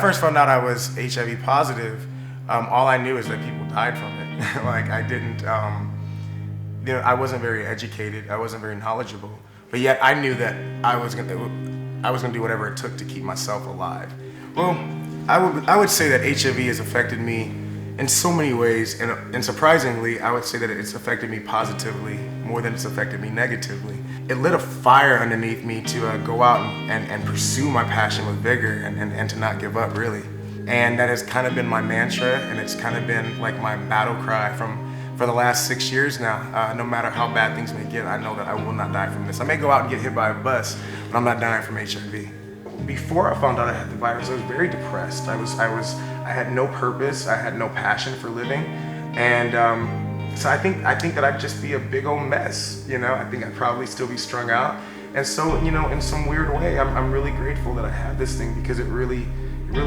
first found out I was HIV positive, all I knew is that people died from it. Like I didn't, I wasn't very educated. I wasn't very knowledgeable. But yet I knew that I was gonna do whatever it took to keep myself alive. Well, I would say that HIV has affected me in so many ways, and surprisingly, I would say that it's affected me positively more than it's affected me negatively. It lit a fire underneath me to go out and pursue my passion with vigor and to not give up, really. And that has kind of been my mantra, and it's kind of been like my battle cry for the last 6 years now. No matter how bad things may get, I know that I will not die from this. I may go out and get hit by a bus, but I'm not dying from HIV. Before I found out I had the virus, I was very depressed. I had no purpose. I had no passion for living, and so I think that I'd just be a big old mess. I think I'd probably still be strung out. And so, in some weird way, I'm really grateful that I have this thing, because it really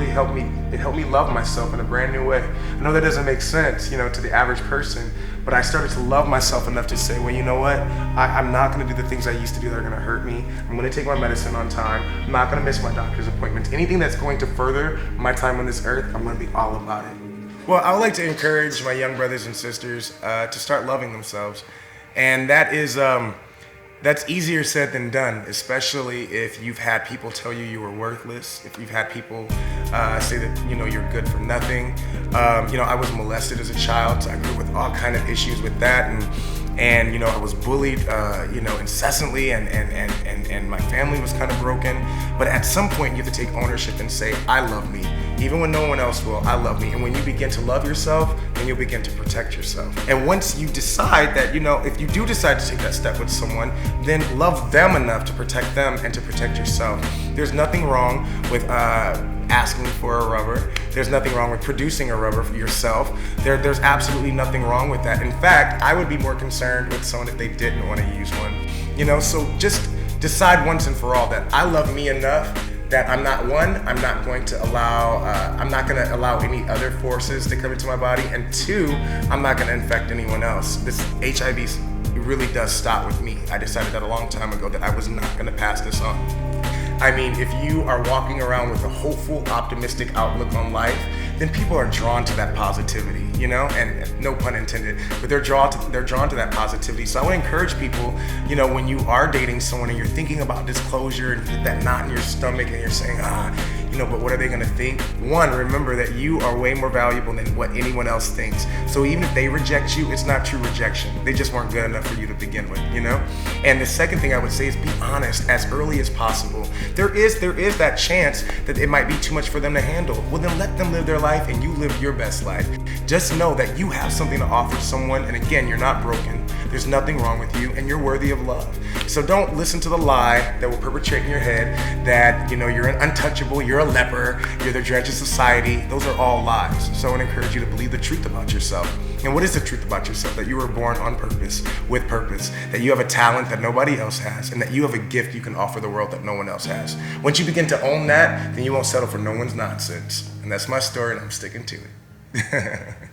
helped me. It helped me love myself in a brand new way. I know that doesn't make sense, to the average person, but I started to love myself enough to say, well, you know what? I'm not gonna do the things I used to do that are gonna hurt me. I'm gonna take my medicine on time. I'm not gonna miss my doctor's appointments. Anything that's going to further my time on this earth, I'm gonna be all about it. Well, I would like to encourage my young brothers and sisters to start loving themselves. And that is, that's easier said than done, especially if you've had people tell you you were worthless, if you've had people say that, you're good for nothing. I was molested as a child, so I grew up with all kind of issues with that, and I was bullied, incessantly, and my family was kind of broken. But at some point, you have to take ownership and say, I love me. Even when no one else will, I love me. And when you begin to love yourself, then you'll begin to protect yourself. And once you decide that, if you do decide to take that step with someone, then love them enough to protect them and to protect yourself. There's nothing wrong with asking for a rubber. There's nothing wrong with producing a rubber for yourself. There's absolutely nothing wrong with that. In fact, I would be more concerned with someone if they didn't want to use one. So just decide once and for all that I love me enough that I'm not going to allow any other forces to come into my body, and two, I'm not going to infect anyone else. This HIV really does stop with me. I decided that a long time ago that I was not going to pass this on. I mean, if you are walking around with a hopeful, optimistic outlook on life, then people are drawn to that positivity, and no pun intended, but they're drawn to that positivity. So I would encourage people, when you are dating someone and you're thinking about disclosure and you get that knot in your stomach and you're saying, but what are they gonna think? One, remember that you are way more valuable than what anyone else thinks. So even if they reject you, it's not true rejection. They just weren't good enough for you to begin with, And the second thing I would say is be honest as early as possible. There is that chance that it might be too much for them to handle. Well, then let them live their life and you live your best life. Just know that you have something to offer someone, and again, you're not broken. There's nothing wrong with you, and you're worthy of love. So don't listen to the lie that will perpetrate in your head that, you're an untouchable, you're a leper, you're the dredge of society. Those are all lies. So I would encourage you to believe the truth about yourself. And what is the truth about yourself? That you were born on purpose, with purpose, that you have a talent that nobody else has, and that you have a gift you can offer the world that no one else has. Once you begin to own that, then you won't settle for no one's nonsense. And that's my story, and I'm sticking to it.